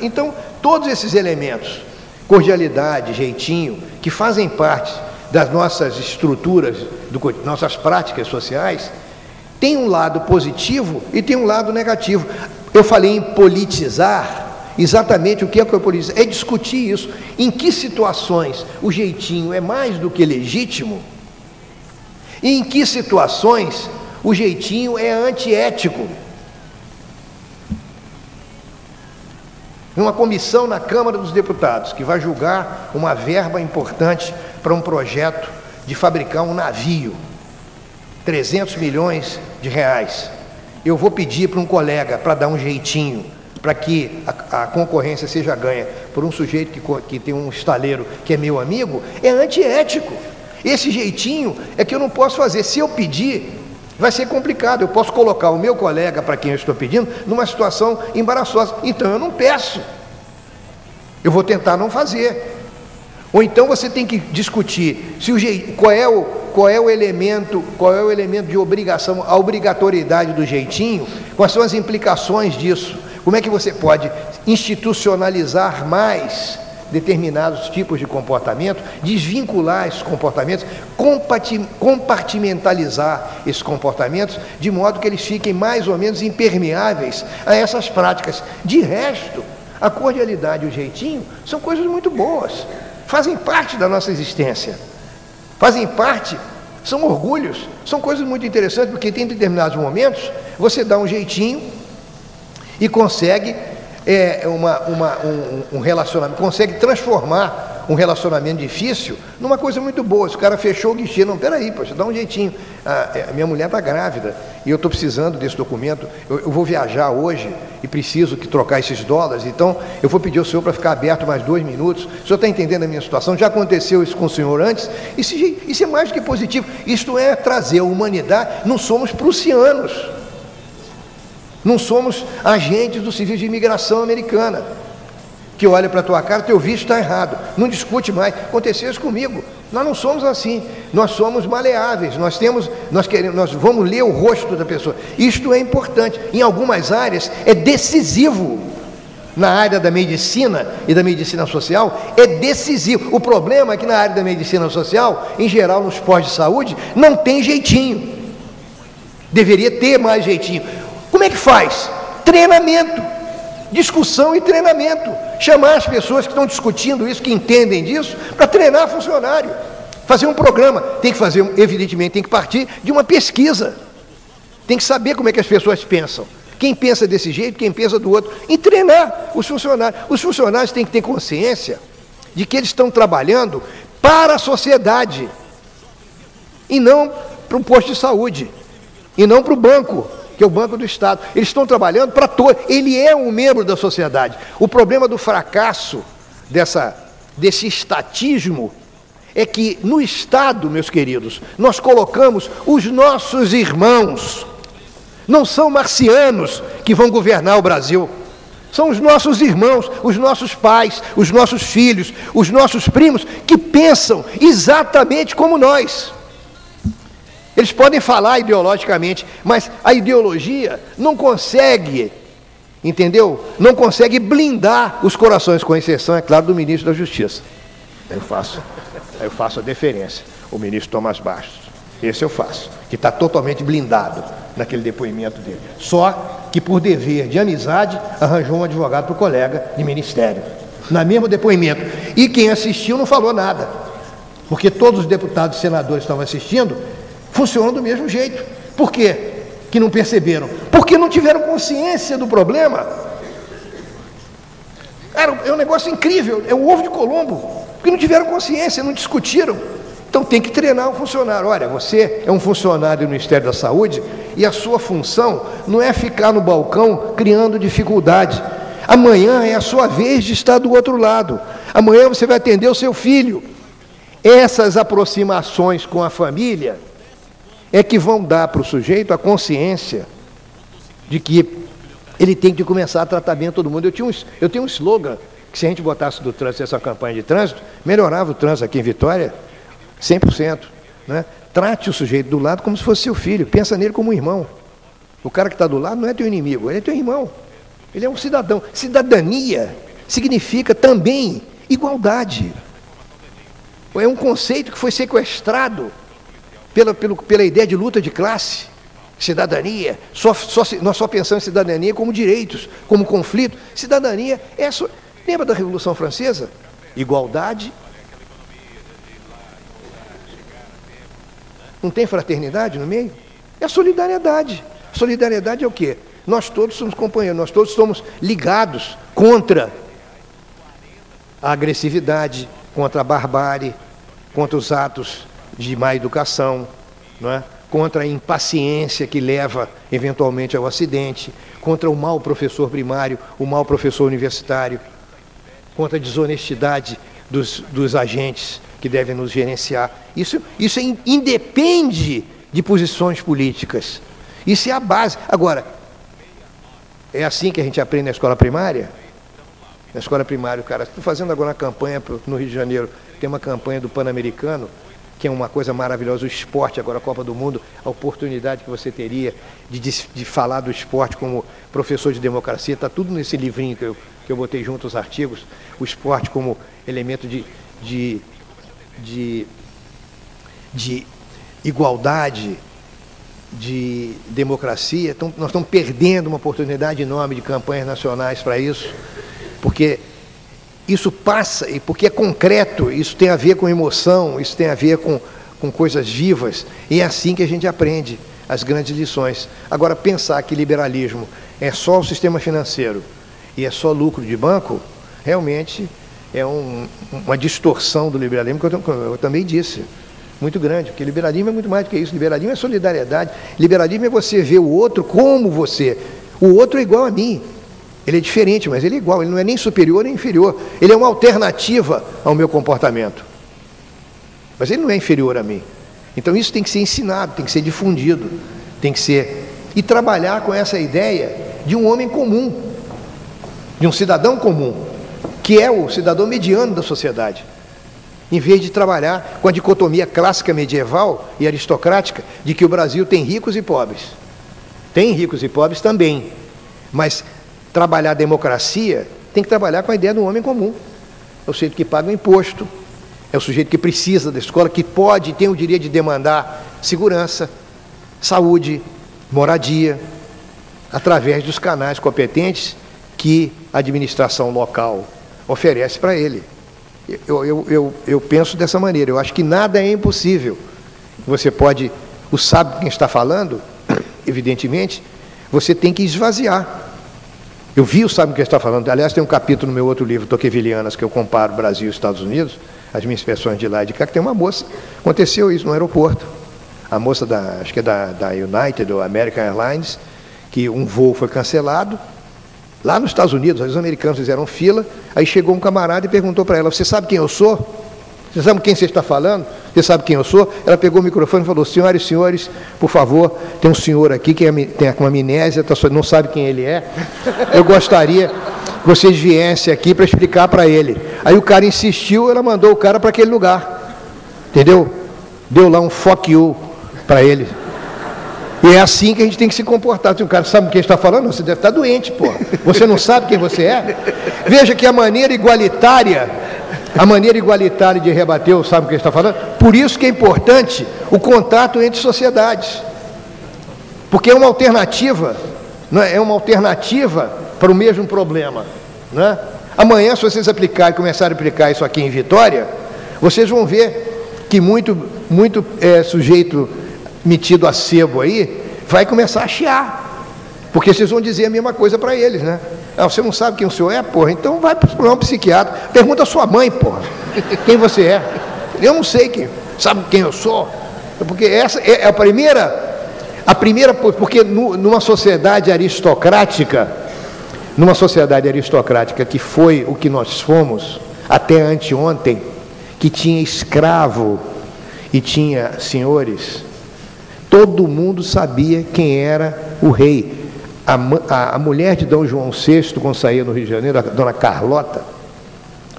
Então, todos esses elementos, cordialidade, jeitinho, que fazem parte das nossas estruturas, nossas práticas sociais, tem um lado positivo e tem um lado negativo. Eu falei em politizar. Exatamente o que é politizar? É discutir isso. Em que situações o jeitinho é mais do que legítimo? E em que situações o jeitinho é antiético? Uma comissão na Câmara dos Deputados que vai julgar uma verba importante para um projeto de fabricar um navio, 300 milhões de reais. Eu vou pedir para um colega para dar um jeitinho, para que a concorrência seja ganha por um sujeito que tem um estaleiro que é meu amigo, é antiético. Esse jeitinho é que eu não posso fazer. Se eu pedir, vai ser complicado. Eu posso colocar o meu colega, para quem eu estou pedindo, numa situação embaraçosa. Então eu não peço. Eu vou tentar não fazer. Ou então você tem que discutir se qual é o elemento de obrigação, a obrigatoriedade do jeitinho, quais são as implicações disso. Como é que você pode institucionalizar mais determinados tipos de comportamento, desvincular esses comportamentos, compartimentalizar esses comportamentos, de modo que eles fiquem mais ou menos impermeáveis a essas práticas. De resto, a cordialidade e o jeitinho são coisas muito boas, fazem parte da nossa existência, fazem parte, são orgulhos, são coisas muito interessantes, porque tem determinados momentos, você dá um jeitinho e consegue um relacionamento, consegue transformar um relacionamento difícil numa coisa muito boa. Se o cara fechou o guichê, não, peraí, poxa, dá um jeitinho. A minha mulher está grávida e eu estou precisando desse documento, eu vou viajar hoje e preciso trocar esses dólares, então eu vou pedir ao senhor para ficar aberto mais 2 minutos. O senhor está entendendo a minha situação? Já aconteceu isso com o senhor antes? Isso é mais do que positivo. Isto é trazer a humanidade. Não somos prussianos. Não somos agentes do Serviço de Imigração americana, que olha para a tua cara, teu visto está errado, não discute mais. Aconteceu isso comigo. Nós não somos assim, nós somos maleáveis, nós vamos ler o rosto da pessoa. Isto é importante. Em algumas áreas é decisivo. Na área da medicina e da medicina social é decisivo. O problema é que na área da medicina social, em geral nos postos de saúde, não tem jeitinho. Deveria ter mais jeitinho. Como é que faz? Treinamento, discussão e treinamento. Chamar as pessoas que estão discutindo isso, que entendem disso, para treinar funcionário. Fazer um programa. Tem que fazer, evidentemente, tem que partir de uma pesquisa. Tem que saber como é que as pessoas pensam. Quem pensa desse jeito, quem pensa do outro. E treinar os funcionários. Os funcionários têm que ter consciência de que eles estão trabalhando para a sociedade. E não para um posto de saúde. E não para o banco, que é o Banco do Estado. Eles estão trabalhando para todo. Ele é um membro da sociedade. O problema do fracasso desse estatismo é que no Estado, meus queridos, nós colocamos os nossos irmãos. Não são marcianos que vão governar o Brasil. São os nossos irmãos, os nossos pais, os nossos filhos, os nossos primos, que pensam exatamente como nós. Eles podem falar ideologicamente, mas a ideologia não consegue, entendeu? Não consegue blindar os corações, com exceção, é claro, do ministro da Justiça. Eu faço a deferência, o ministro Tomás Bastos. Esse eu faço, que está totalmente blindado naquele depoimento dele. Só que, por dever de amizade, arranjou um advogado para o colega de ministério, no mesmo depoimento. E quem assistiu não falou nada, porque todos os deputados e senadores que estavam assistindo funcionam do mesmo jeito. Por quê que não perceberam? Porque não tiveram consciência do problema. É um negócio incrível, é o ovo de Colombo, porque não tiveram consciência, não discutiram. Então tem que treinar o funcionário. Olha, você é um funcionário do Ministério da Saúde e a sua função não é ficar no balcão criando dificuldade. Amanhã é a sua vez de estar do outro lado. Amanhã você vai atender o seu filho. Essas aproximações com a família é que vão dar para o sujeito a consciência de que ele tem que começar a tratar bem todo mundo. Eu tenho um slogan, que se a gente botasse do trânsito, essa campanha de trânsito, melhorava o trânsito aqui em Vitória 100%. Né? Trate o sujeito do lado como se fosse seu filho, pensa nele como um irmão. O cara que está do lado não é teu inimigo, ele é teu irmão. Ele é um cidadão. Cidadania significa também igualdade. É um conceito que foi sequestrado pela ideia de luta de classe, cidadania. Nós só pensamos em cidadania como direitos, como conflito. Cidadania é lembra da Revolução Francesa? Igualdade. Não tem fraternidade no meio? É solidariedade. Solidariedade é o quê? Nós todos somos companheiros, nós todos somos ligados contra a agressividade, contra a barbárie, contra os atos de má educação, não é? Contra a impaciência que leva eventualmente ao acidente, contra o mau professor primário, o mau professor universitário, contra a desonestidade dos agentes que devem nos gerenciar. Isso independe de posições políticas. Isso é a base. Agora, é assim que a gente aprende na escola primária? Na escola primária, cara, estou fazendo agora uma campanha no Rio de Janeiro, tem uma campanha do Pan-Americano, que é uma coisa maravilhosa, o esporte, agora a Copa do Mundo, a oportunidade que você teria de falar do esporte como professor de democracia, está tudo nesse livrinho que eu botei junto os artigos, o esporte como elemento de igualdade, de democracia. Então, nós estamos perdendo uma oportunidade enorme de campanhas nacionais para isso, porque isso passa, e porque é concreto, isso tem a ver com emoção, isso tem a ver com coisas vivas, e é assim que a gente aprende as grandes lições. Agora, pensar que liberalismo é só o sistema financeiro e é só lucro de banco, realmente é uma distorção do liberalismo, que eu também disse, muito grande, porque liberalismo é muito mais do que isso. Liberalismo é solidariedade, liberalismo é você ver o outro como você, o outro é igual a mim. Ele é diferente, mas ele é igual, ele não é nem superior nem inferior. Ele é uma alternativa ao meu comportamento. Mas ele não é inferior a mim. Então isso tem que ser ensinado, tem que ser difundido, tem que ser... E trabalhar com essa ideia de um homem comum, de um cidadão comum, que é o cidadão mediano da sociedade. Em vez de trabalhar com a dicotomia clássica medieval e aristocrática de que o Brasil tem ricos e pobres. Tem ricos e pobres também, mas... trabalhar a democracia, tem que trabalhar com a ideia do homem comum. É o sujeito que paga o imposto, é o sujeito que precisa da escola, que pode e tem o direito de demandar segurança, saúde, moradia, através dos canais competentes que a administração local oferece para ele. Eu penso dessa maneira, eu acho que nada é impossível. Você pode, o sábio quem está falando, evidentemente, você tem que esvaziar. Eu vi o Sabe o que está falando. Aliás, tem um capítulo no meu outro livro, Tocquevillianas, que eu comparo Brasil e Estados Unidos, as minhas inspeções de lá e de cá, que tem uma moça, aconteceu isso no aeroporto. A moça, acho que é da United ou American Airlines, que um voo foi cancelado, lá nos Estados Unidos, os americanos fizeram fila, aí chegou um camarada e perguntou para ela, você sabe quem eu sou? Você sabe quem você está falando? Você sabe quem eu sou? Ela pegou o microfone e falou, senhoras e senhores, por favor, tem um senhor aqui que tem uma amnésia, não sabe quem ele é. Eu gostaria que vocês viessem aqui para explicar para ele. Aí o cara insistiu, ela mandou o cara para aquele lugar. Entendeu? Deu lá um fuck you para ele. E é assim que a gente tem que se comportar. Se o cara sabe quem está falando, você deve estar doente, pô. Você não sabe quem você é? Veja que a maneira igualitária de rebater, sabe o que está falando? Por isso que é importante o contato entre sociedades. Porque é uma alternativa, não é? É uma alternativa para o mesmo problema. Não é? Amanhã, se vocês aplicarem, começarem a aplicar isso aqui em Vitória, vocês vão ver que muito sujeito metido a sebo aí, vai começar a chiar. Porque vocês vão dizer a mesma coisa para eles, né? Ah, você não sabe quem o senhor é, porra? Então vai procurar um psiquiatra. Pergunta a sua mãe, porra, quem você é. Eu não sei quem, sabe quem eu sou? Porque essa é a primeira, porque numa sociedade aristocrática, que foi o que nós fomos até anteontem, que tinha escravo e tinha senhores, todo mundo sabia quem era o rei. A mulher de Dom João VI, quando saía no Rio de Janeiro, a dona Carlota,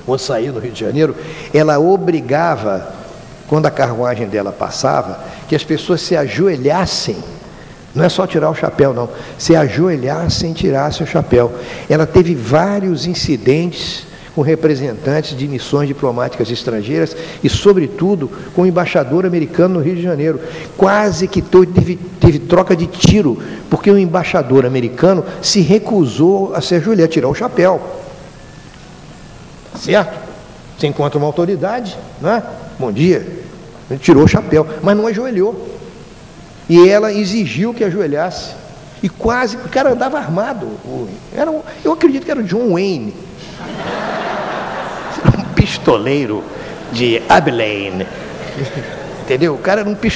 quando saía no Rio de Janeiro, ela obrigava, quando a carruagem dela passava, que as pessoas se ajoelhassem Não é só tirar o chapéu, não. Se ajoelhar sem tirar seu chapéu. Ela teve vários incidentes com representantes de missões diplomáticas estrangeiras e, sobretudo, com o embaixador americano no Rio de Janeiro. Quase que teve troca de tiro, porque o embaixador americano se recusou a se ajoelhar, a tirar o chapéu. Certo? Você encontra uma autoridade, né? Bom dia. Ele tirou o chapéu, mas não ajoelhou. E ela exigiu que ajoelhasse. E quase, o cara andava armado. Eu acredito que era o John Wayne. Um pistoleiro de Abilene. Entendeu? O cara era um pistoleiro.